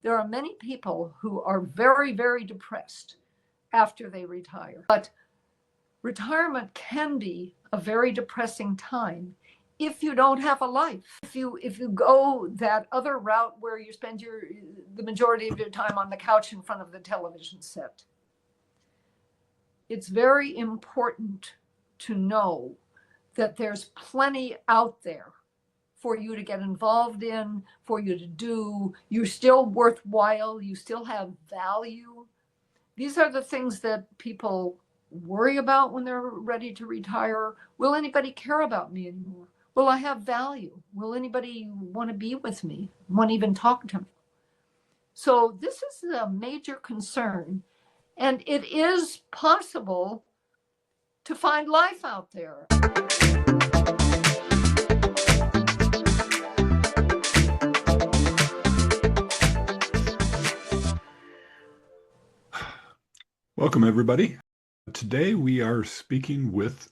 There are many people who are very, very depressed after they retire. But retirement can be a very depressing time if you don't have a life. If you go that other route where you spend the majority of your time on the couch in front of the television set. It's very important to know that there's plenty out there for you to get involved in, for you to do. You're still worthwhile. You still have value. These are the things that people worry about when they're ready to retire. Will anybody care about me anymore? Will I have value? Will anybody want to be with me? Want to even talk to me? So this is a major concern. And it is possible to find life out there. Welcome, everybody. Today we are speaking with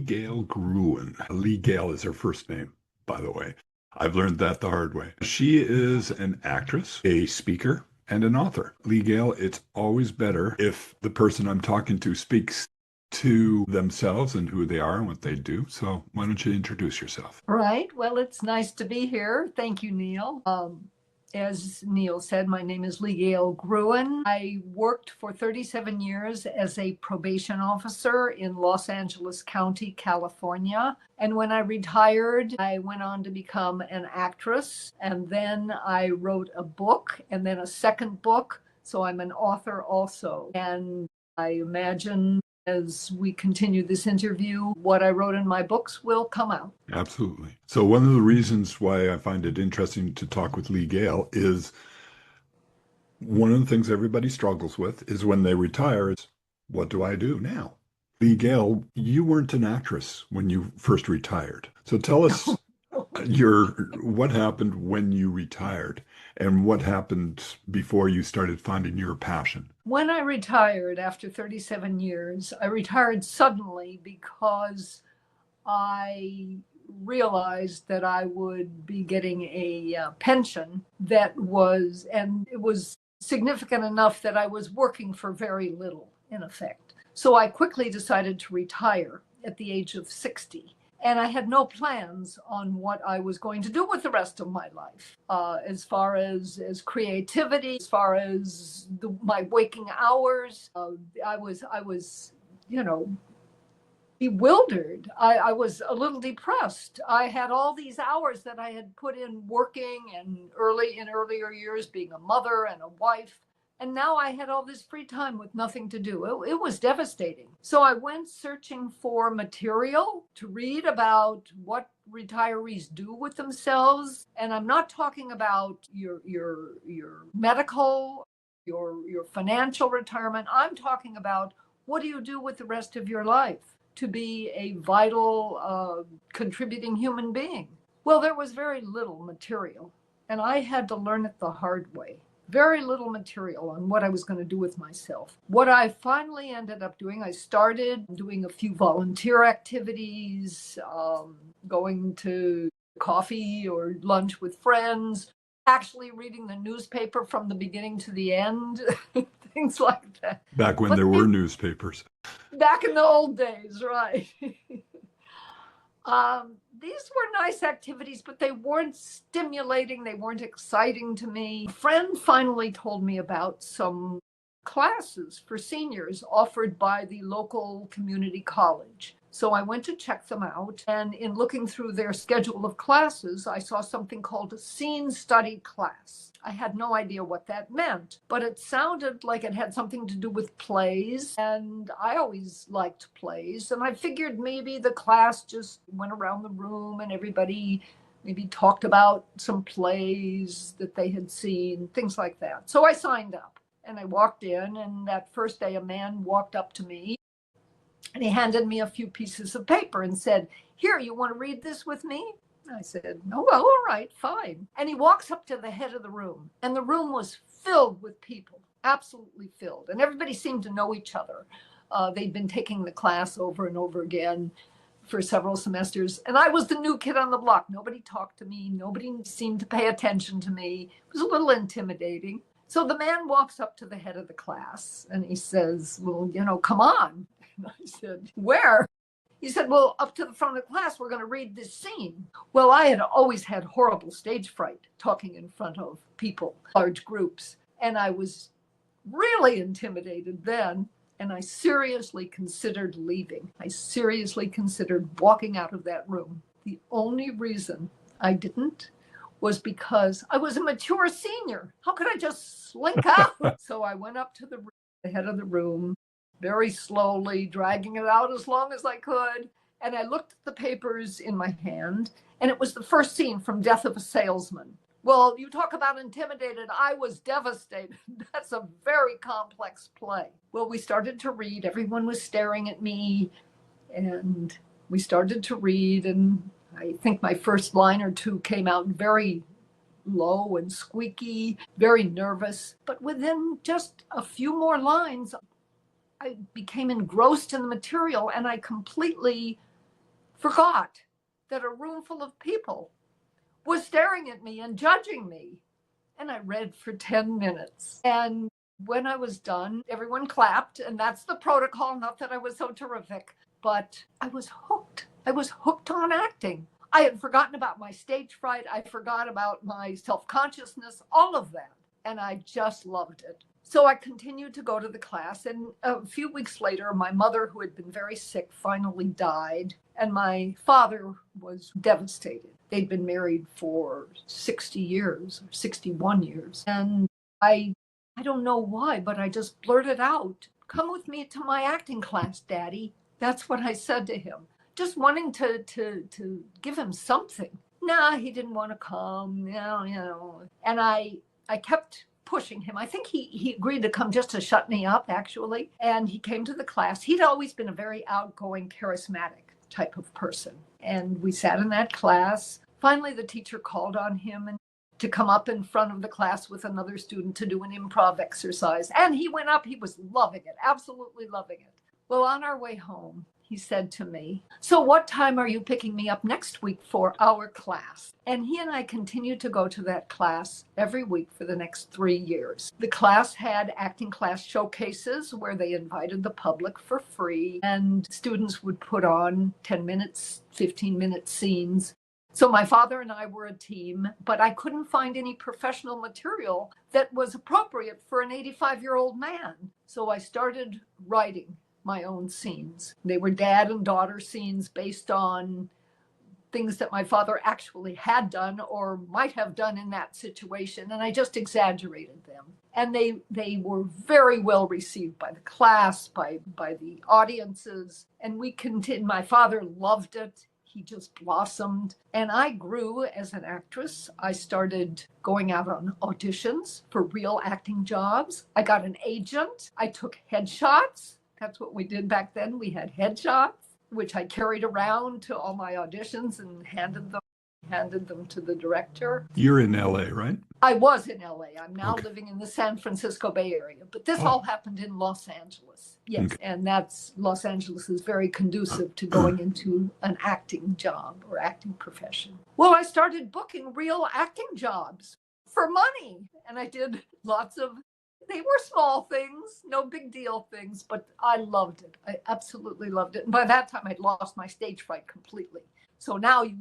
Gale Gruen. Gale is her first name, by the way. I've learned that the hard way. She is an actress, a speaker, and an author. Gale, it's always better if the person I'm talking to speaks to themselves and who they are and what they do. So why don't you introduce yourself? Right. Well, it's nice to be here. Thank you, Neil. As Neil said, my name is Gale Gruen. I worked for 37 years as a probation officer in Los Angeles County, California. And when I retired, I went on to become an actress. And then I wrote a book and then a second book. So I'm an author also. And I imagine as we continue this interview, what I wrote in my books will come out. Absolutely. So one of the reasons why I find it interesting to talk with Gale is one of the things everybody struggles with is when they retire is, what do I do now? Gale, you weren't an actress when you first retired. So tell us what happened when you retired and what happened before you started finding your passion. When I retired after 37 years, I retired suddenly because I realized that I would be getting a pension that was significant enough that I was working for very little, in effect. So I quickly decided to retire at the age of 60. And I had no plans on what I was going to do with the rest of my life, as far as creativity, as far as my waking hours. I was, bewildered. I was a little depressed. I had all these hours that I had put in working and in earlier years being a mother and a wife. And now I had all this free time with nothing to do. It was devastating. So I went searching for material to read about what retirees do with themselves. And I'm not talking about your medical, your financial retirement. I'm talking about what do you do with the rest of your life to be a vital, contributing human being? Well, there was very little material, and I had to learn it the hard way. Very little material on what I was going to do with myself. What I finally ended up doing, I started doing a few volunteer activities, going to coffee or lunch with friends, actually reading the newspaper from the beginning to the end, things like that. Back when there were newspapers. Back in the old days, right. These were nice activities, but they weren't stimulating. They weren't exciting to me. A friend finally told me about some classes for seniors offered by the local community college. So I went to check them out. And in looking through their schedule of classes, I saw something called a scene study class. I had no idea what that meant, but it sounded like it had something to do with plays. And I always liked plays. And I figured maybe the class just went around the room and everybody maybe talked about some plays that they had seen, things like that. So I signed up and I walked in, and that first day a man walked up to me and he handed me a few pieces of paper and said, "Here, you want to read this with me?" I said, "Oh, well, all right, fine." And he walks up to the head of the room, and the room was filled with people, absolutely filled. And everybody seemed to know each other. They'd been taking the class over and over again for several semesters. And I was the new kid on the block. Nobody talked to me. Nobody seemed to pay attention to me. It was a little intimidating. So the man walks up to the head of the class and he says, well, come on. And I said, where? He said, well, up to the front of the class, we're going to read this scene. Well, I had always had horrible stage fright talking in front of people, large groups. And I was really intimidated then. And I seriously considered leaving. I seriously considered walking out of that room. The only reason I didn't was because I was a mature senior. How could I just slink out? So I went up to the head of the room, very slowly, dragging it out as long as I could. And I looked at the papers in my hand, and it was the first scene from Death of a Salesman. Well, you talk about intimidated. I was devastated. That's a very complex play. Well, we started to read. Everyone was staring at me, and we started to read. And I think my first line or two came out very low and squeaky, very nervous. But within just a few more lines, I became engrossed in the material, and I completely forgot that a room full of people was staring at me and judging me. And I read for 10 minutes. And when I was done, everyone clapped, and that's the protocol. Not that I was so terrific, but I was hooked. I was hooked on acting. I had forgotten about my stage fright. I forgot about my self-consciousness, all of that. And I just loved it. So I continued to go to the class. And a few weeks later, my mother, who had been very sick, finally died. And my father was devastated. They'd been married for 60 years, or 61 years. And I don't know why, but I just blurted out, come with me to my acting class, Daddy. That's what I said to him, just wanting to give him something. Nah, he didn't want to come, And I kept pushing him. I think he agreed to come just to shut me up, actually. And he came to the class. He'd always been a very outgoing, charismatic type of person. And we sat in that class. Finally, the teacher called on him to come up in front of the class with another student to do an improv exercise. And he went up. He was loving it, absolutely loving it. Well, on our way home, he said to me, so what time are you picking me up next week for our class? And he and I continued to go to that class every week for the next 3 years. The class had acting class showcases where they invited the public for free, and students would put on 10 minutes, 15-minute scenes. So my father and I were a team, but I couldn't find any professional material that was appropriate for an 85-year-old man. So I started writing my own scenes. They were dad and daughter scenes based on things that my father actually had done or might have done in that situation, and I just exaggerated them. And they were very well received by the class, by the audiences, and we continued. My father loved it. He just blossomed. And I grew as an actress. I started going out on auditions for real acting jobs. I got an agent. I took headshots. That's what we did back then. We had headshots, which I carried around to all my auditions and handed them to the director. You're in LA, right? I was in LA. I'm now living in the San Francisco Bay Area, but this all happened in Los Angeles. Yes. Okay. And Los Angeles is very conducive to going into an acting job or acting profession. Well, I started booking real acting jobs for money, and I did lots of. They were small things, no big deal things, but I loved it. I absolutely loved it. And by that time, I'd lost my stage fright completely. So now you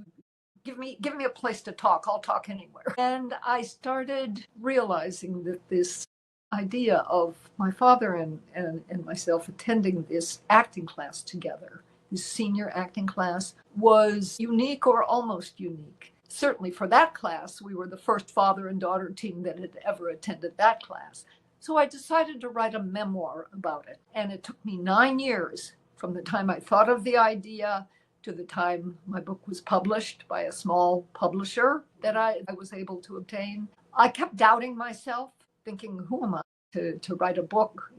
give me a place to talk. I'll talk anywhere. And I started realizing that this idea of my father and myself attending this acting class together, this senior acting class, was unique or almost unique. Certainly for that class, we were the first father and daughter team that had ever attended that class. So I decided to write a memoir about it. And it took me 9 years from the time I thought of the idea to the time my book was published by a small publisher that I was able to obtain. I kept doubting myself, thinking, who am I to write a book?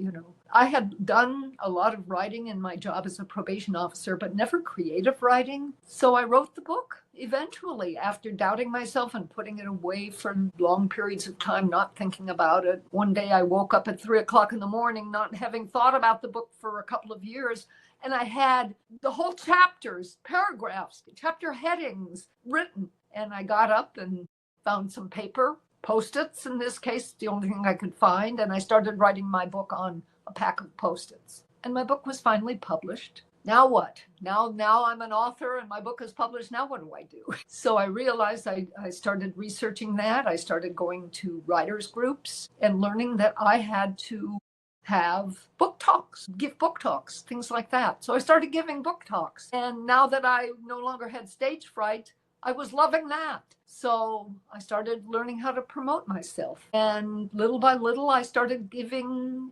I had done a lot of writing in my job as a probation officer, but never creative writing. So I wrote the book eventually, after doubting myself and putting it away for long periods of time, not thinking about it. One day I woke up at 3:00 in the morning, not having thought about the book for a couple of years. And I had the whole chapters, paragraphs, chapter headings written. And I got up and found some paper Post-its, in this case, the only thing I could find. And I started writing my book on a pack of Post-its. And my book was finally published. Now what? Now I'm an author and my book is published. Now what do I do? So I realized I started researching that. I started going to writers groups and learning that I had to have book talks, give book talks, things like that. So I started giving book talks. And now that I no longer had stage fright, I was loving that. So I started learning how to promote myself. And little by little, I started giving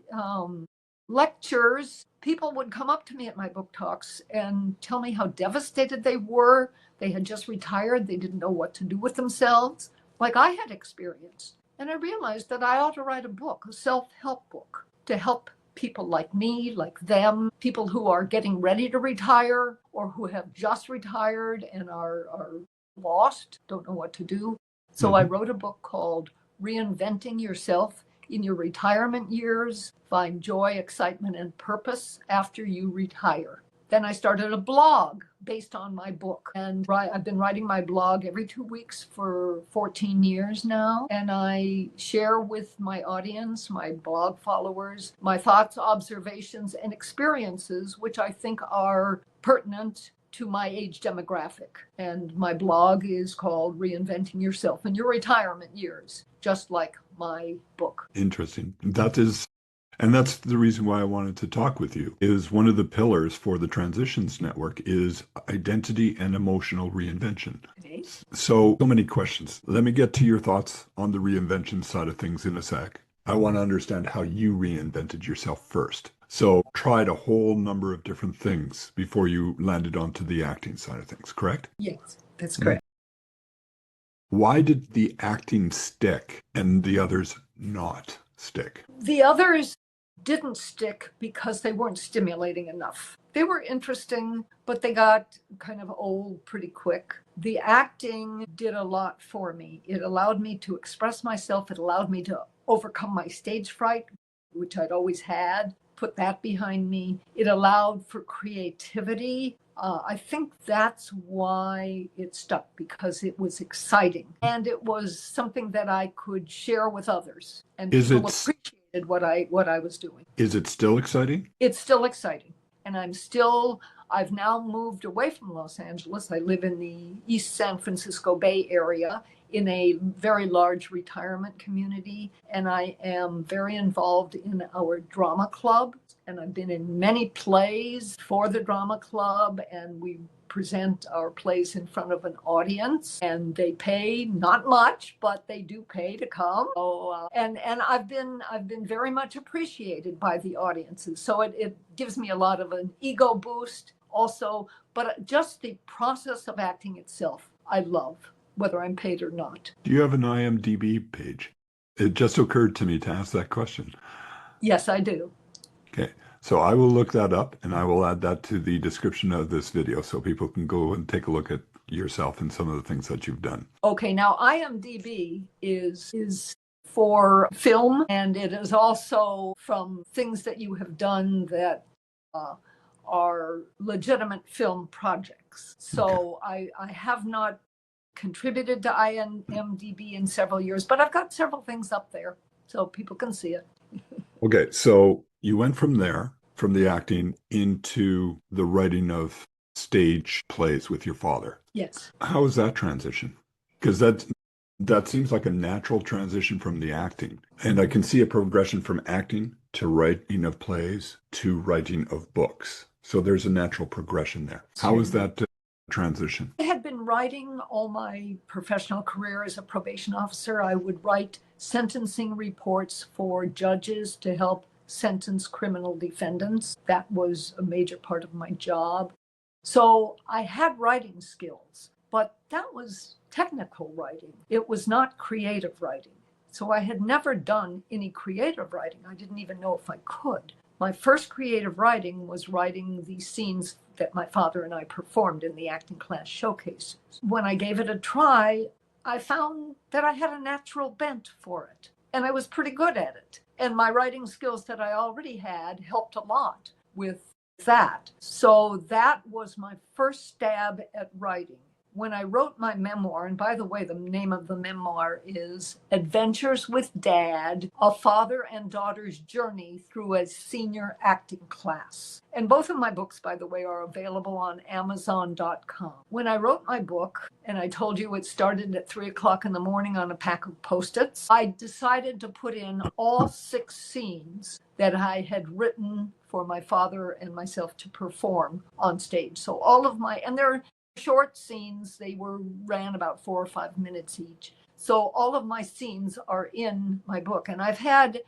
lectures. People would come up to me at my book talks and tell me how devastated they were. They had just retired. They didn't know what to do with themselves, like I had experienced. And I realized that I ought to write a book, a self-help book, to help people like me, like them, people who are getting ready to retire or who have just retired and are lost, don't know what to do. So I wrote a book called Reinventing Yourself in Your Retirement Years. Find joy, excitement, and purpose after you retire. Then I started a blog based on my book. And I've been writing my blog every 2 weeks for 14 years now. And I share with my audience, my blog followers, my thoughts, observations, and experiences, which I think are pertinent to my age demographic. And my blog is called Reinventing Yourself in Your Retirement Years, just like my book. Interesting. And that's the reason why I wanted to talk with you, is one of the pillars for the Transitions Network is identity and emotional reinvention. Okay. So many questions. Let me get to your thoughts on the reinvention side of things in a sec. I want to understand how you reinvented yourself first. So tried a whole number of different things before you landed onto the acting side of things, correct? Yes, that's correct. Why did the acting stick and the others not stick? The others didn't stick because they weren't stimulating enough. They were interesting, but they got kind of old pretty quick. The acting did a lot for me. It allowed me to express myself. It allowed me to overcome my stage fright, which I'd always had, put that behind me. It allowed for creativity. I think that's why it stuck, because it was exciting and it was something that I could share with others, and people appreciated what I was doing. Is it still exciting? It's still exciting. And I've now moved away from Los Angeles. I live in the East San Francisco Bay Area in a very large retirement community. And I am very involved in our drama club. And I've been in many plays for the drama club. And we present our plays in front of an audience, and they pay not much, but they do pay to come. So, and I've been very much appreciated by the audiences. So it gives me a lot of an ego boost also, but just the process of acting itself, I love, whether I'm paid or not. Do you have an IMDb page? It just occurred to me to ask that question. Yes, I do. Okay. So I will look that up and I will add that to the description of this video so people can go and take a look at yourself and some of the things that you've done. Okay, now IMDb is for film, and it is also from things that you have done that are legitimate film projects. So okay. I have not contributed to IMDb in several years, but I've got several things up there so people can see it. Okay, so you went from there, from the acting, into the writing of stage plays with your father. Yes. How was that transition? Because that seems like a natural transition from the acting. And I can see a progression from acting to writing of plays to writing of books. So there's a natural progression there. How was that transition? I had been writing all my professional career as a probation officer. I would write sentencing reports for judges to help sentence criminal defendants. That was a major part of my job. So I had writing skills, but that was technical writing. It was not creative writing. So I had never done any creative writing. I didn't even know if I could. My first creative writing was writing the scenes that my father and I performed in the acting class showcases. When I gave it a try, I found that I had a natural bent for it, and I was pretty good at it. And my writing skills that I already had helped a lot with that. So that was my first stab at writing. when I wrote my memoir, and by the way, the name of the memoir is Adventures with Dad, A Father and Daughter's Journey Through a Senior Acting Class. And both of my books, by the way, are available on Amazon.com. When I wrote my book, and I told you it started at 3 o'clock in the morning on a pack of Post-its, I decided to put in all 6 scenes that I had written for my father and myself to perform on stage. So all of and they're short scenes. They ran about 4 or 5 minutes each. So all of my scenes are in my book. And I've had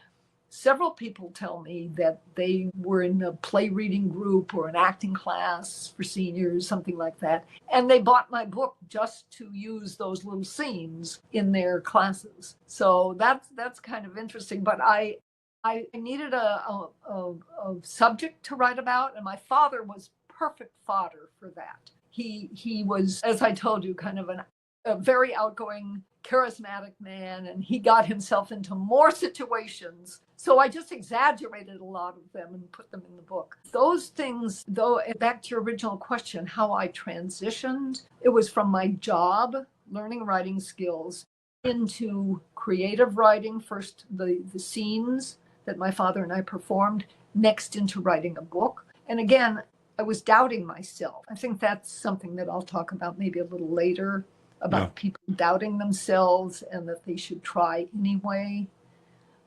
several people tell me that they were in a play reading group or an acting class for seniors, something like that. And they bought my book just to use those little scenes in their classes. So that's kind of interesting. But I needed a subject to write about, and my father was perfect fodder for that. He was, as I told you, kind of a very outgoing, charismatic man, and he got himself into more situations. So I just exaggerated a lot of them and put them in the book. Those things, though, back to your original question, how I transitioned, it was from my job, learning writing skills, into creative writing, first the scenes that my father and I performed, next into writing a book. And again, I was doubting myself. I think that's something that I'll talk about maybe a little later, about people doubting themselves and that they should try anyway.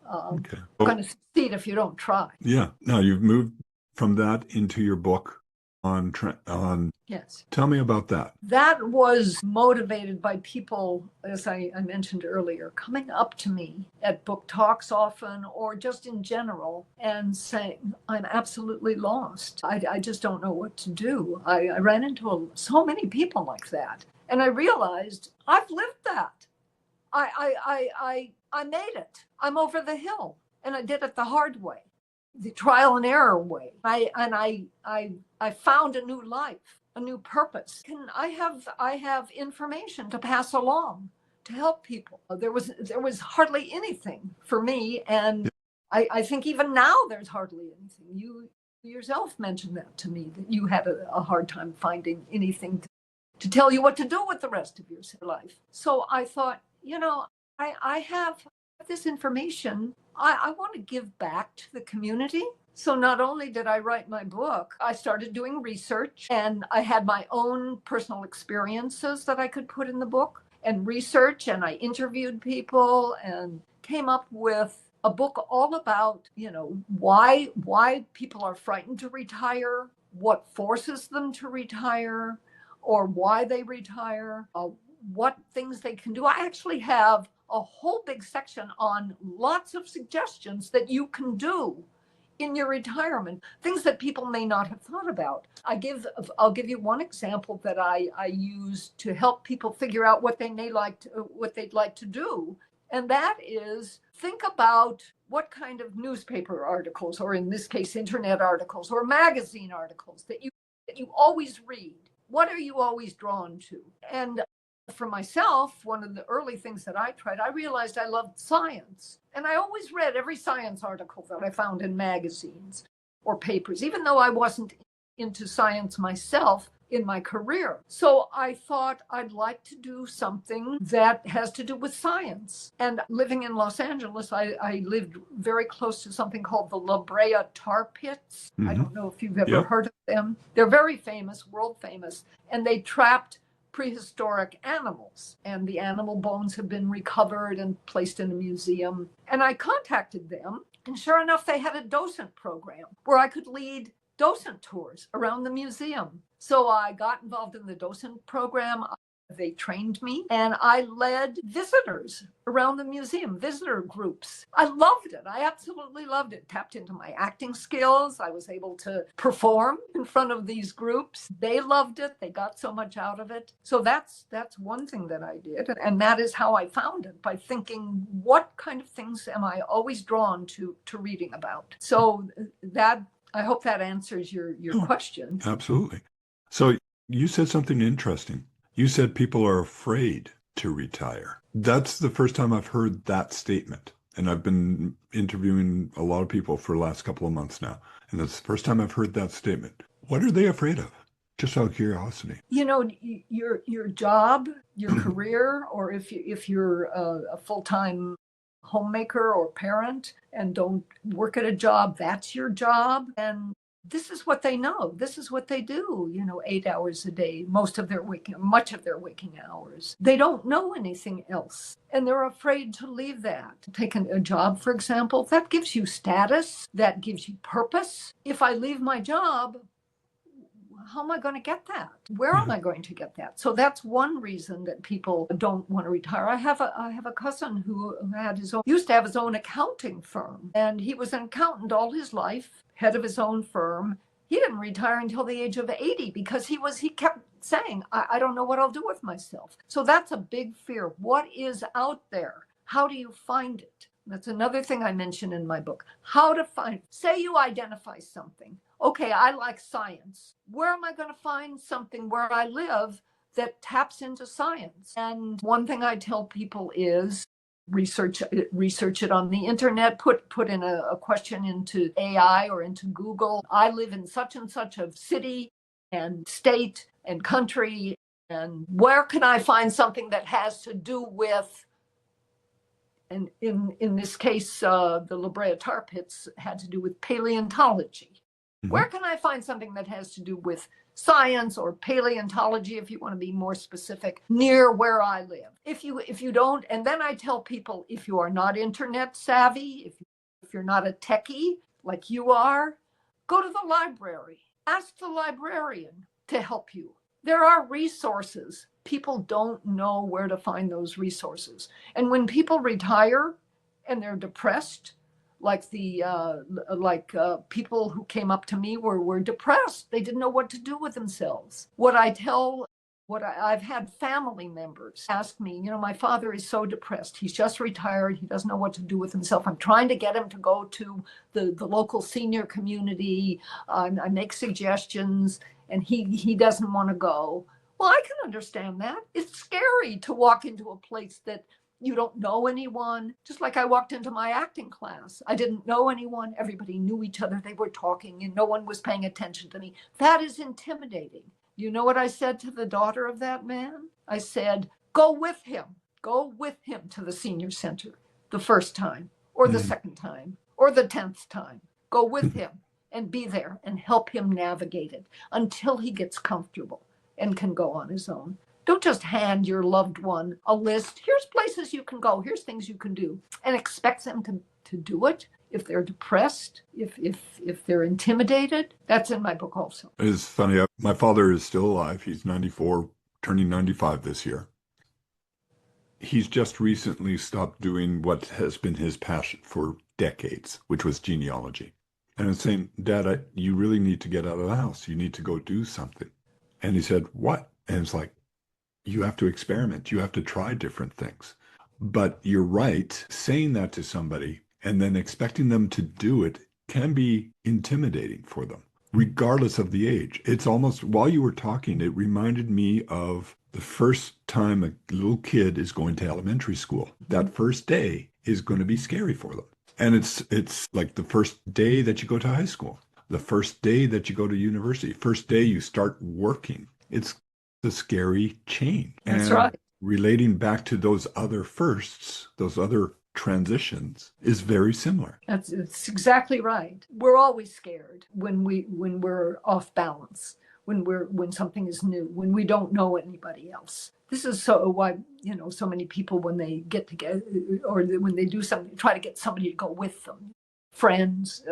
Okay. You're going to succeed if you don't try. Yeah. Now you've moved from that into your book on Yes. Tell me about that. That was motivated by people, as I mentioned earlier, coming up to me at book talks often or just in general and saying, I'm absolutely lost. I just don't know what to do. I ran into so many people like that. And I realized I've lived that. I made it. I'm over the hill. And I did it the hard way, the trial and error way. I found a new life, a new purpose. And I have information to pass along to help people. There was hardly anything for me, and I think even now there's hardly anything. You yourself mentioned that to me, that you had a hard time finding anything to tell you what to do with the rest of your life. So I thought, I have this information. I want to give back to the community. So not only did I write my book, I started doing research, and I had my own personal experiences that I could put in the book and research, and I interviewed people and came up with a book all about, why people are frightened to retire, what forces them to retire, or why they retire, what things they can do. I actually have a whole big section on lots of suggestions that you can do in your retirement, things that people may not have thought about. I'll give you one example that I use to help people figure out what they'd like to do. And that is, think about what kind of newspaper articles, or in this case, internet articles or magazine articles that you always read. What are you always drawn to? And for myself, one of the early things that I tried, I realized I loved science. And I always read every science article that I found in magazines or papers, even though I wasn't into science myself in my career. So I thought I'd like to do something that has to do with science. And living in Los Angeles, I lived very close to something called the La Brea Tar Pits. I don't know if you've ever heard of them. They're very famous, world famous, and they trapped prehistoric animals, and the animal bones have been recovered and placed in a museum. And I contacted them, and sure enough, they had a docent program where I could lead docent tours around the museum. So I got involved in the docent program. They trained me, and I led visitors around the museum, visitor groups. I loved it. I absolutely loved it. Tapped into my acting skills. I was able to perform in front of these groups. They loved it. They got so much out of it. So that's one thing that I did. And that is how I found it, by thinking, what kind of things am I always drawn to reading about? So that, I hope that answers your question. Absolutely. So you said something interesting. You said people are afraid to retire. That's the first time I've heard that statement. And I've been interviewing a lot of people for the last couple of months now. And that's the first time I've heard that statement. What are they afraid of? Just out of curiosity. Your job, your career, or if you're a full-time homemaker or parent and don't work at a job, that's your job. And this is what they know. This is what they do, 8 hours a day, much of their waking hours. They don't know anything else. And they're afraid to leave that. Take a job, for example, that gives you status, that gives you purpose. If I leave my job, how am I going to get that? Where am I going to get that? So that's one reason that people don't want to retire. I have a cousin who used to have his own accounting firm, and he was an accountant all his life, head of his own firm. He didn't retire until the age of 80 because he kept saying, I don't know what I'll do with myself. So that's a big fear. What is out there? How do you find it? That's another thing I mention in my book. How to find, say you identify something. Okay, I like science. Where am I going to find something where I live that taps into science? And one thing I tell people is research it on the internet, put in a question into AI or into Google. I live in such and such a city and state and country, and where can I find something that has to do with, and in this case, the La Brea tar pits had to do with paleontology. Where can I find something that has to do with science or paleontology, if you want to be more specific, near where I live? If you don't, and then I tell people, if you are not internet savvy, if you're not a techie like you are, go to the library. Ask the librarian to help you. There are resources. People don't know where to find those resources. And when people retire and they're depressed, like people who came up to me were depressed. They didn't know what to do with themselves. I've had family members ask me, my father is so depressed. He's just retired. He doesn't know what to do with himself. I'm trying to get him to go to the local senior community. I make suggestions and he doesn't want to go. Well, I can understand that. It's scary to walk into a place that you don't know anyone. Just like I walked into my acting class. I didn't know anyone. Everybody knew each other. They were talking and no one was paying attention to me. That is intimidating. You know what I said to the daughter of that man? I said, go with him. Go with him to the senior center the first time or the second time or the 10th time. Go with him and be there and help him navigate it until he gets comfortable and can go on his own. Don't just hand your loved one a list. Here's places you can go. Here's things you can do, and expect them to do it. If they're depressed, if they're intimidated, that's in my book also. It's funny. My father is still alive. He's 94, turning 95 this year. He's just recently stopped doing what has been his passion for decades, which was genealogy. And I'm saying, Dad, you really need to get out of the house. You need to go do something. And he said, what? And it's like, you have to experiment. You have to try different things. But you're right. Saying that to somebody and then expecting them to do it can be intimidating for them, regardless of the age. It's almost, while you were talking, it reminded me of the first time a little kid is going to elementary school. That first day is going to be scary for them. And it's like the first day that you go to high school, the first day that you go to university, first day you start working. It's a scary change. That's right. Relating back to those other firsts, those other transitions is very similar. It's exactly right. We're always scared when we're off balance, when something is new, when we don't know anybody else. This is so why, so many people, when they get together or when they do something, try to get somebody to go with them, friends,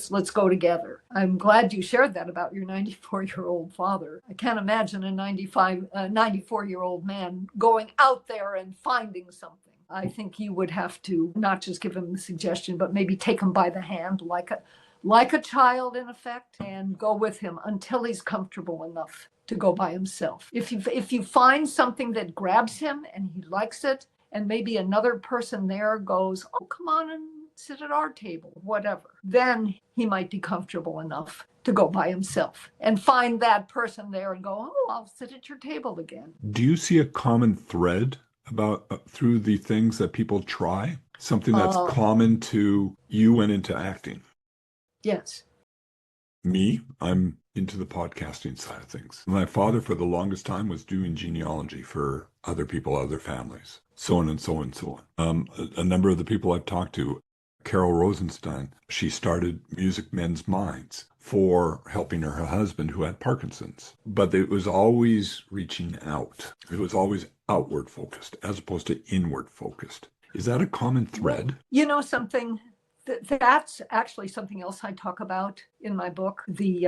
let's go together. I'm glad you shared that about your 94-year-old father. I can't imagine a 94-year-old man going out there and finding something. I think you would have to not just give him the suggestion, but maybe take him by the hand like a child, in effect, and go with him until he's comfortable enough to go by himself. If you find something that grabs him and he likes it, and maybe another person there goes, oh, come on and sit at our table, whatever, then he might be comfortable enough to go by himself and find that person there and go, oh, I'll sit at your table again. Do you see a common thread about through the things that people try? Something that's common to you went into acting? Yes. Me, I'm into the podcasting side of things. My father, for the longest time, was doing genealogy for other people, other families, so on and so on and so on. A number of the people I've talked to, Carol Rosenstein, she started Music Men's Minds for helping her husband who had Parkinson's. But it was always reaching out. It was always outward focused as opposed to inward focused. Is that a common thread? You know something? That's actually something else I talk about in my book, the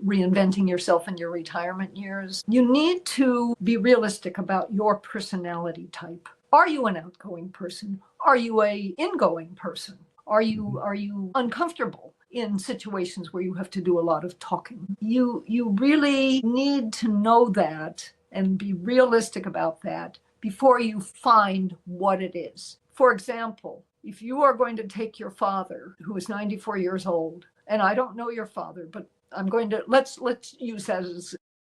reinventing yourself in your retirement years. You need to be realistic about your personality type. Are you an outgoing person? Are you a ingoing person? Are you uncomfortable in situations where you have to do a lot of talking? You really need to know that and be realistic about that before you find what it is. For example, if you are going to take your father, who is 94 years old, and I don't know your father, but I'm going to let's use that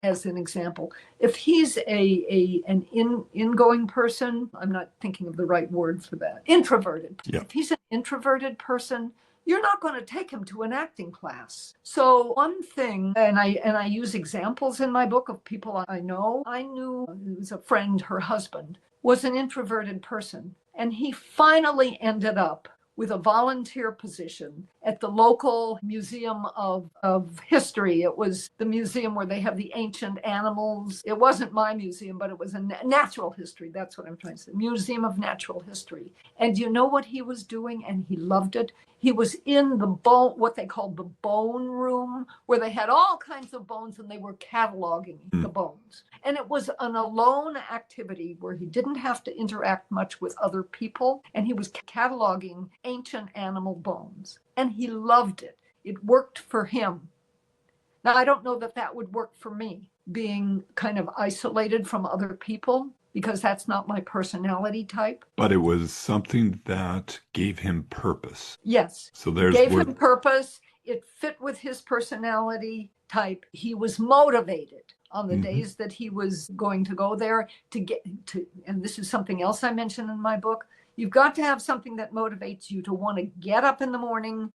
as an example. If he's an ingoing person, I'm not thinking of the right word for that, introverted. Yeah. If he's an introverted person, you're not going to take him to an acting class. So one thing, and I use examples in my book of people I know. I knew it was a friend, her husband was an introverted person, and he finally ended up with a volunteer position at the local museum of history. It was the museum where they have the ancient animals. It wasn't my museum, but it was a natural history. That's what I'm trying to say. Museum of Natural History. And you know what he was doing? And he loved it. He was in the bone, what they called the bone room, where they had all kinds of bones and they were cataloging the bones. And it was an alone activity where he didn't have to interact much with other people. And he was cataloging ancient animal bones. And he loved it. It worked for him. Now, I don't know that that would work for me, being kind of isolated from other people, because that's not my personality type. But it was something that gave him purpose. Yes. So there's gave him purpose. It fit with his personality type. He was motivated on the days that he was going to go there to get to, and this is something else I mentioned in my book. You've got to have something that motivates you to want to get up in the morning,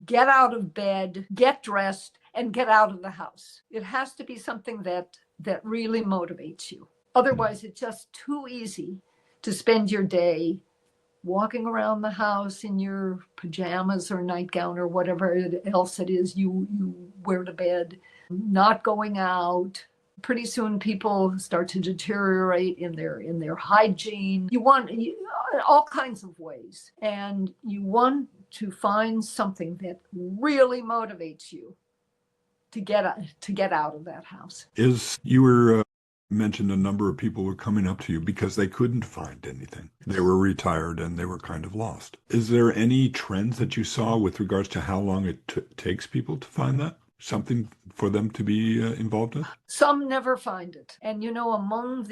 get out of bed, get dressed, and get out of the house. It has to be something that really motivates you. Otherwise, it's just too easy to spend your day walking around the house in your pajamas or nightgown or whatever else it is you wear to bed, not going out. Pretty soon people start to deteriorate in their hygiene. You want all kinds of ways, and you want to find something that really motivates you to get out of that house. You were mentioned a number of people were coming up to you because they couldn't find anything. They were retired and they were kind of lost. Is there any trends that you saw with regards to how long it takes people to find that? Something for them to be involved in? Some never find it. And among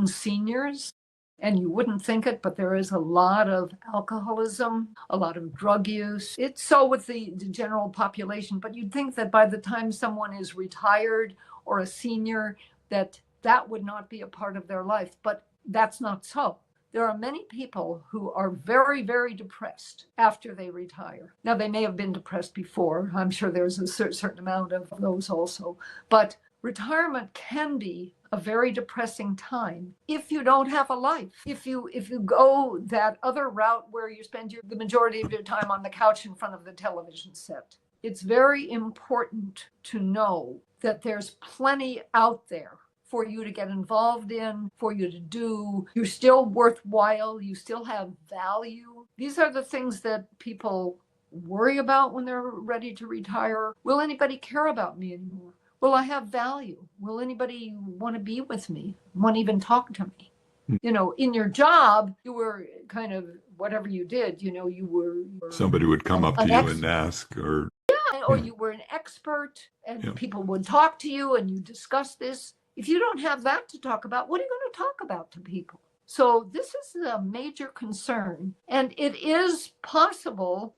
seniors, and you wouldn't think it, but there is a lot of alcoholism, a lot of drug use. It's so with the general population, but you'd think that by the time someone is retired or a senior, that would not be a part of their life, but that's not so. There are many people who are very, very depressed after they retire. Now, they may have been depressed before. I'm sure there's a certain amount of those also, but retirement can be a very depressing time if you don't have a life. If you go that other route where you spend the majority of your time on the couch in front of the television set. It's very important to know that there's plenty out there for you to get involved in, for you to do. You're still worthwhile. You still have value. These are the things that people worry about when they're ready to retire. Will anybody care about me anymore? Will I have value? Will anybody want to be with me? Want to even talk to me? In your job, you were kind of whatever you did, you were somebody would come up to you and ask, or you were an expert, and people would talk to you and you discuss this. If you don't have that to talk about, what are you going to talk about to people? So this is a major concern, and it is possible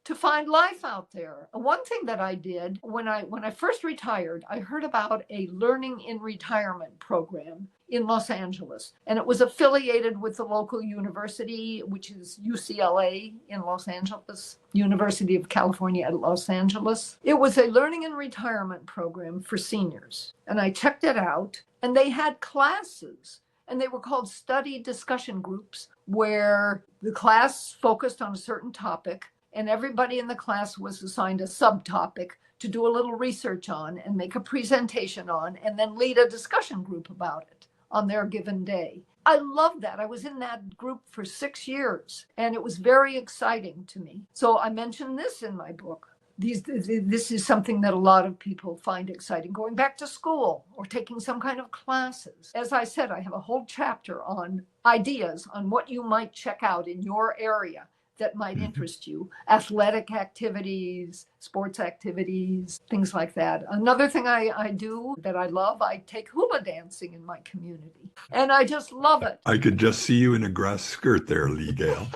to find life out there. One thing that I did when I first retired, I heard about a learning in retirement program in Los Angeles, and it was affiliated with the local university, which is UCLA in Los Angeles, University of California at Los Angeles. It was a learning and retirement program for seniors, and I checked it out, and they had classes, and they were called study discussion groups, where the class focused on a certain topic, and everybody in the class was assigned a subtopic to do a little research on and make a presentation on, and then lead a discussion group about it on their given day. I loved that. I was in that group for 6 years, and it was very exciting to me. So I mentioned this in my book. This is something that a lot of people find exciting, going back to school or taking some kind of classes. As I said, I have a whole chapter on ideas on what you might check out in your area that might interest you. Athletic activities, sports activities, things like that. Another thing I do that I love, I take hula dancing in my community. And I just love it. I could just see you in a grass skirt there, Lee Gale.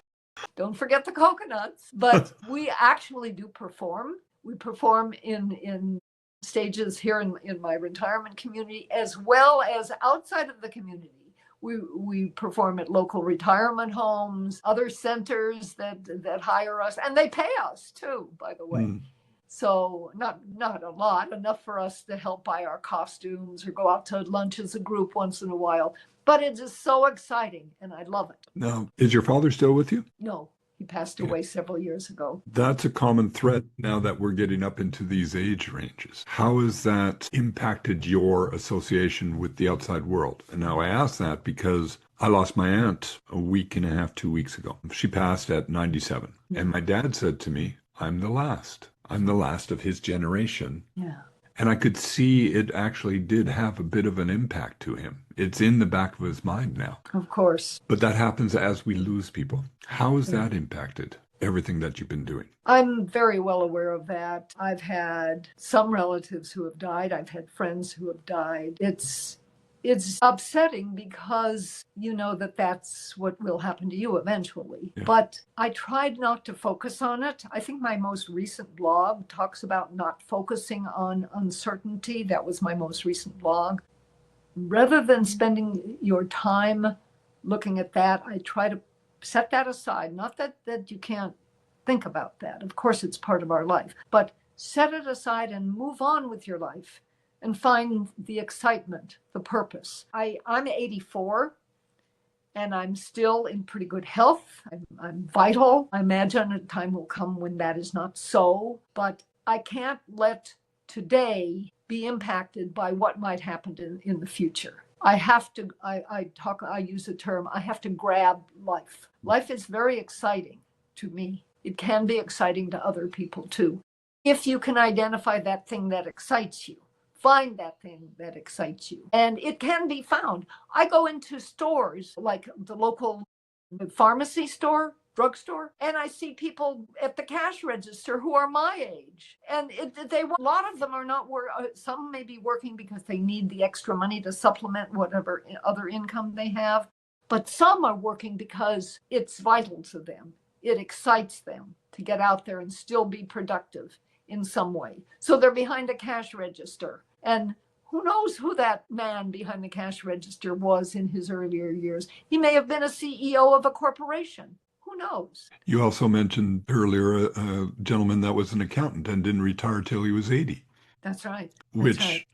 Don't forget the coconuts. But we actually do perform. We perform in stages here in my retirement community, as well as outside of the community. We perform at local retirement homes, other centers that hire us, and they pay us too, by the way. So not a lot, enough for us to help buy our costumes or go out to lunch as a group once in a while. But it is so exciting, and I love it. Now, is your father still with you? No, he passed away several years ago. That's a common thread now that we're getting up into these age ranges. How has that impacted your association with the outside world? And now I ask that because I lost my aunt a week and a half, 2 weeks ago. She passed at 97. And my dad said to me, I'm the last. I'm the last of his generation. Yeah. And I could see it actually did have a bit of an impact to him. It's in the back of his mind now. Of course. But that happens as we lose people. How has that impacted everything that you've been doing? I'm very well aware of that. I've had some relatives who have died. I've had friends who have died. It's upsetting because you know that that's what will happen to you eventually. Yeah. But I tried not to focus on it. I think my most recent blog talks about not focusing on uncertainty. That was my most recent blog. Rather than spending your time looking at that, I try to set that aside. Not that you can't think about that. Of course, it's part of our life. But set it aside and move on with your life. And find the excitement, the purpose. I'm 84, and I'm still in pretty good health. I'm vital. I imagine a time will come when that is not so, but I can't let today be impacted by what might happen in the future. I have to, I use the term, I have to grab life. Life is very exciting to me. It can be exciting to other people too. If you can identify that thing that excites you. Find that thing that excites you. And it can be found. I go into stores like the local pharmacy store, drugstore, and I see people at the cash register who are my age. And a lot of them are not some may be working because they need the extra money to supplement whatever other income they have. But some are working because it's vital to them. It excites them to get out there and still be productive in some way. So they're behind a cash register. And who knows who that man behind the cash register was in his earlier years. He may have been a CEO of a corporation. Who knows? You also mentioned earlier a gentleman that was an accountant and didn't retire till he was 80. That's right.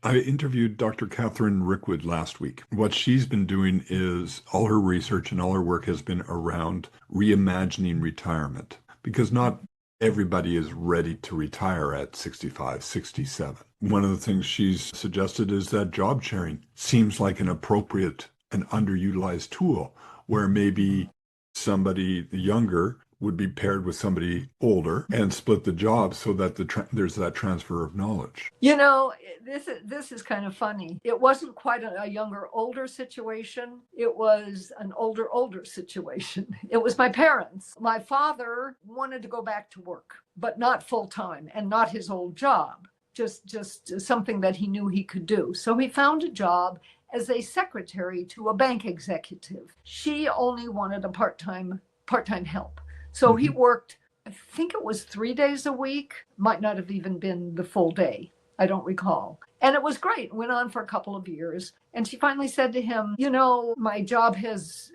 I interviewed Dr. Catherine Rickwood last week. What she's been doing is all her research and all her work has been around reimagining retirement, because not everybody is ready to retire at 65, 67. One of the things she's suggested is that job sharing seems like an appropriate and underutilized tool where maybe somebody younger would be paired with somebody older and split the job so that there's that transfer of knowledge. You know, this is kind of funny. It wasn't quite a younger, older situation. It was an older situation. It was my parents. My father wanted to go back to work, but not full time and not his old job, just something that he knew he could do. So he found a job as a secretary to a bank executive. She only wanted a part-time help. So he worked I think it was 3 days a week, might not have even been the full day. I don't recall. And it was great. It went on for a couple of years. And she finally said to him, my job has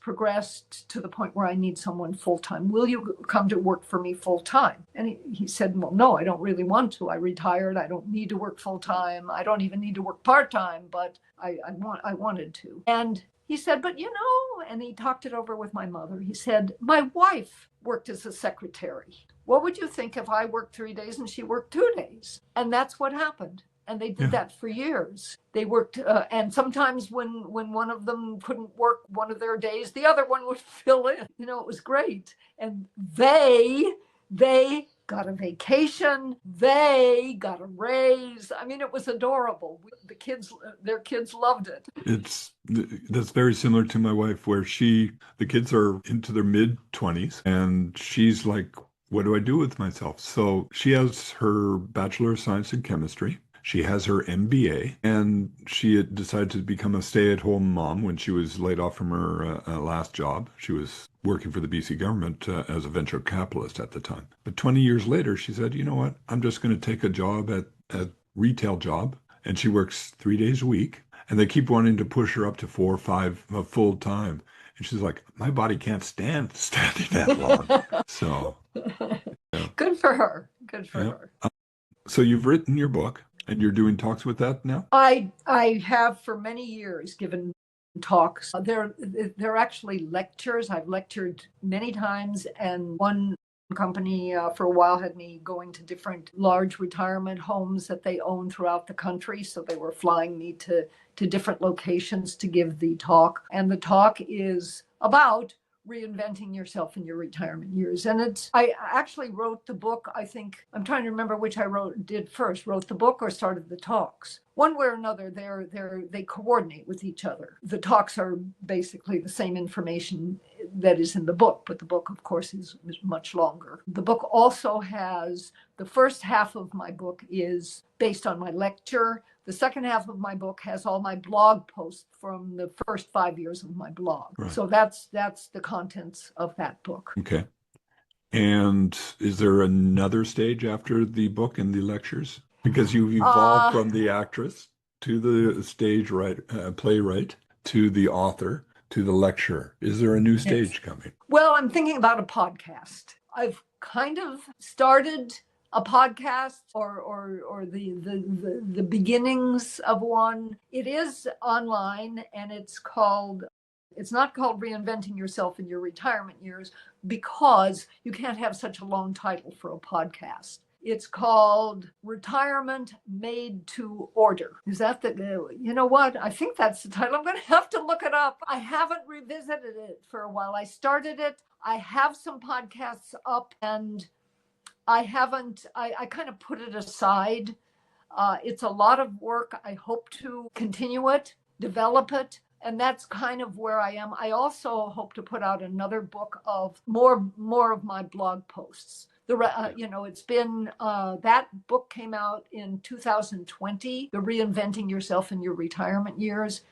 progressed to the point where I need someone full time. Will you come to work for me full time? And he said, well, no, I don't really want to. I retired. I don't need to work full time. I don't even need to work part time, but I wanted to. And he said, but and he talked it over with my mother. He said, my wife worked as a secretary. What would you think if I worked 3 days and she worked 2 days? And that's what happened. And they did that for years. They worked, and sometimes when one of them couldn't work one of their days, the other one would fill in. It was great. And they got a vacation. They got a raise. I mean, it was adorable. Their kids loved it. That's very similar to my wife, where the kids are into their mid-20s, and she's like, what do I do with myself? So she has her Bachelor of Science in Chemistry. She has her MBA, and she had decided to become a stay-at-home mom when she was laid off from her last job. She was working for the BC government as a venture capitalist at the time. But 20 years later, she said, you know what? I'm just going to take a job at retail job, and she works 3 days a week, and they keep wanting to push her up to 4 or 5 full time. And she's like, my body can't stand standing that long. So, yeah. Good for her. Good for her. So you've written your book. And you're doing talks with that now? I have for many years given talks. They're actually lectures. I've lectured many times, and one company for a while had me going to different large retirement homes that they own throughout the country. So they were flying me to different locations to give the talk. And the talk is about reinventing yourself in your retirement years. And I actually wrote the book. I think I'm trying to remember which I did first, wrote the book or started the talks. One way or another, they coordinate with each other. The talks are basically the same information that is in the book, but the book, of course, is much longer. The book also has, the first half of my book is based on my lecture. The second half of my book has all my blog posts from the first 5 years of my blog. Right. So that's the contents of that book. Okay. And is there another stage after the book and the lectures? Because you've evolved from the actress to the stage playwright to the author to the lecturer. Is there a new stage coming? Well, I'm thinking about a podcast. I've kind of started a podcast or the beginnings of one. It is online, and it's not called Reinventing Yourself in Your Retirement Years, because you can't have such a long title for a podcast. It's called Retirement Made to Order. Is that you know what? I think that's the title. I'm going to have to look it up. I haven't revisited it for a while. I started it. I have some podcasts up, and I kind of put it aside. It's a lot of work. I hope to continue it, develop it. And that's kind of where I am. I also hope to put out another book of more of my blog posts. It's been, that book came out in 2020, The Reinventing Yourself in Your Retirement Years.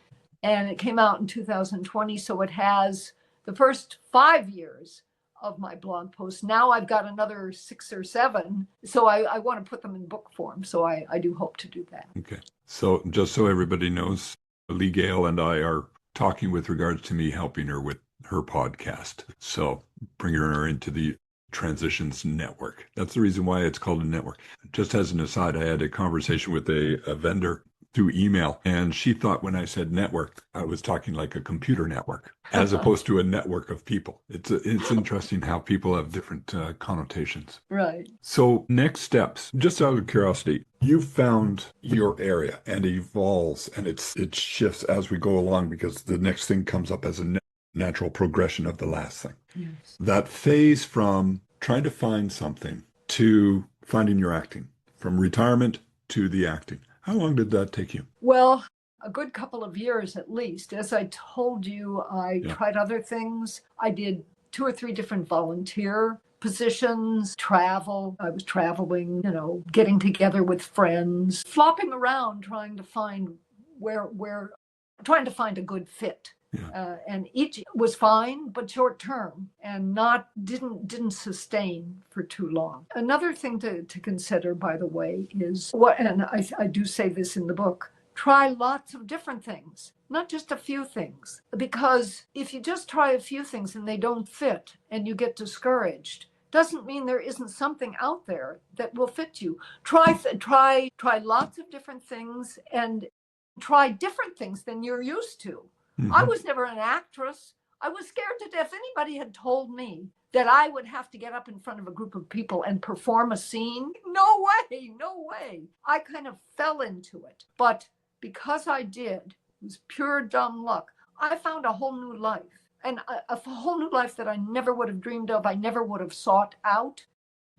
And it came out in 2020. So it has the first 5 years of my blog posts. Now I've got another 6 or 7. So I want to put them in book form. So I do hope to do that. Okay. So just so everybody knows, Lee Gale and I are talking with regards to me helping her with her podcast. So bringing her into the Transitions Network. That's the reason why it's called a network. Just as an aside, I had a conversation with a vendor through email, and she thought when I said network, I was talking like a computer network, as opposed to a network of people. It's interesting how people have different connotations. Right. So next steps, just out of curiosity, you found your area and it evolves and it shifts as we go along, because the next thing comes up as a natural progression of the last thing. Yes. That phase from trying to find something to finding your acting, from retirement to the acting. How long did that take you? Well, a good couple of years at least. As I told you, I tried other things. I did 2 or 3 different volunteer positions, travel. I was traveling, getting together with friends, flopping around, trying to find trying to find a good fit. Yeah. And each was fine, but short term, and not didn't sustain for too long. Another thing to consider, by the way, is what, and I do say this in the book, try lots of different things, not just a few things. Because if you just try a few things and they don't fit and you get discouraged, doesn't mean there isn't something out there that will fit you. Try lots of different things, and try different things than you're used to. I was never an actress. I was scared to death. Anybody had told me that I would have to get up in front of a group of people and perform a scene. No way, no way. I kind of fell into it. But because I did, it was pure dumb luck. I found a whole new life, and a whole new life that I never would have dreamed of. I never would have sought out.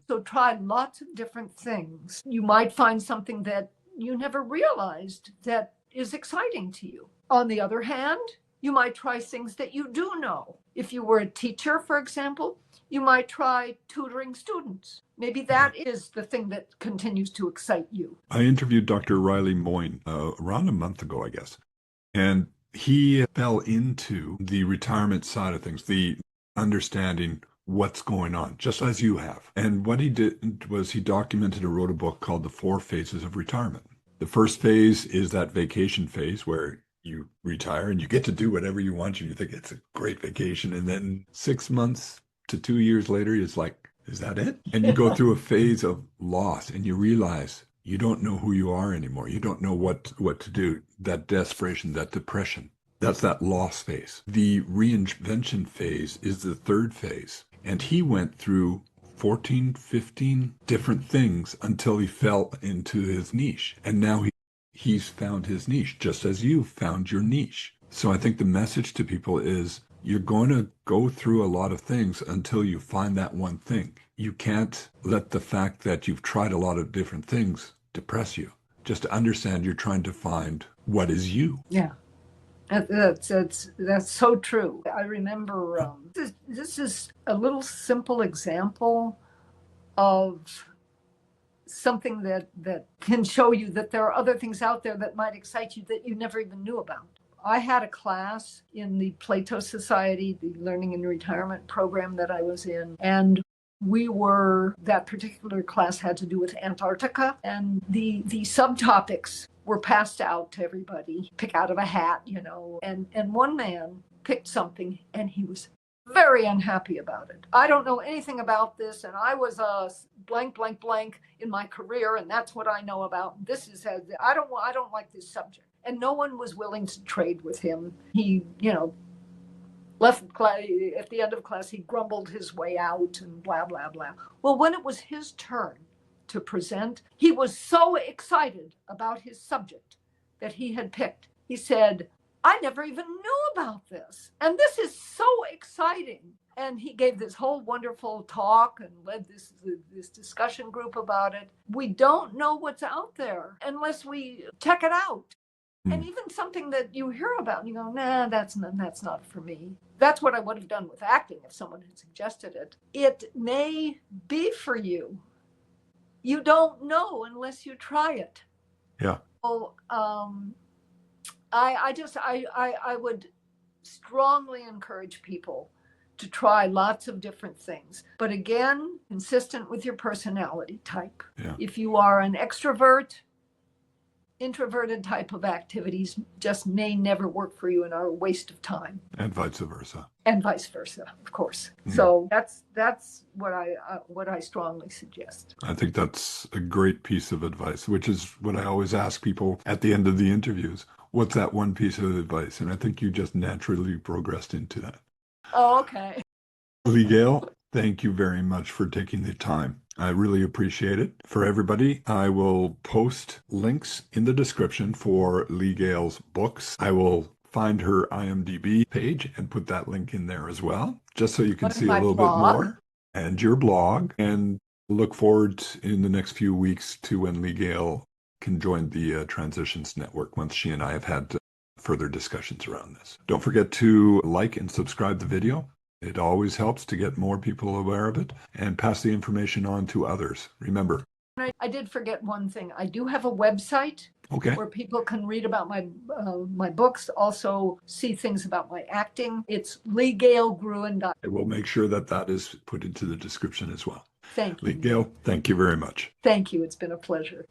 So try lots of different things. You might find something that you never realized that is exciting to you. On the other hand, you might try things that you do know. If you were a teacher, for example, you might try tutoring students. Maybe that is the thing that continues to excite you. I interviewed Dr. Riley Moyne around a month ago, I guess, and he fell into the retirement side of things, the understanding what's going on, just as you have. And what he did was he documented and wrote a book called The 4 Phases of Retirement. The first phase is that vacation phase where you retire and you get to do whatever you want. You think it's a great vacation. And then 6 months to 2 years later, it's like, is that it? And you go through a phase of loss and you realize you don't know who you are anymore. You don't know what to do. That desperation, that depression, that's that loss phase. The reinvention phase is the third phase. And he went through 14, 15 different things until he fell into his niche. And now he's found his niche, just as you found your niche. So I think the message to people is you're going to go through a lot of things until you find that one thing. You can't let the fact that you've tried a lot of different things depress you. Just to understand you're trying to find what is you. Yeah. That's so true. I remember this is a little simple example of something that can show you that there are other things out there that might excite you that you never even knew about. I had a class in the Plato Society, the Learning and Retirement program that I was in, and that particular class had to do with Antarctica, and the subtopics were passed out to everybody, pick out of a hat, and one man picked something and he was very unhappy about it. I don't know anything about this, and I was a blank, blank, blank in my career, and that's what I know about. I don't like this subject. And no one was willing to trade with him. He, left class, at the end of class, he grumbled his way out and blah, blah, blah. Well, when it was his turn to present, he was so excited about his subject that he had picked. He said, I never even knew about this. And this is so exciting. And he gave this whole wonderful talk and led this discussion group about it. We don't know what's out there unless we check it out. And even something that you hear about and you go, nah, that's not for me. That's what I would have done with acting if someone had suggested it. It may be for you. You don't know unless you try it. Yeah. So I would strongly encourage people to try lots of different things. But again, consistent with your personality type. Yeah. If you are an extrovert, introverted type of activities just may never work for you and are a waste of time. And vice versa. And vice versa, of course. So that's what I strongly suggest. I think that's a great piece of advice, which is what I always ask people at the end of the interviews. What's that one piece of advice? And I think you just naturally progressed into that. Oh, okay. Lee Gale, thank you very much for taking the time. I really appreciate it. For everybody, I will post links in the description for Lee Gale's books. I will find her IMDb page and put that link in there as well, just so you can see a little bit more. And your blog. And look forward in the next few weeks to when Lee Gale can join the Transitions Network once she and I have had further discussions around this. Don't forget to like and subscribe the video. It always helps to get more people aware of it and pass the information on to others. Remember, I did forget one thing. I do have a website Okay. where people can read about my books, also see things about my acting. It's legalegruen.com. I will make sure that that is put into the description as well. Thank you. Gale, thank you very much. Thank you. It's been a pleasure.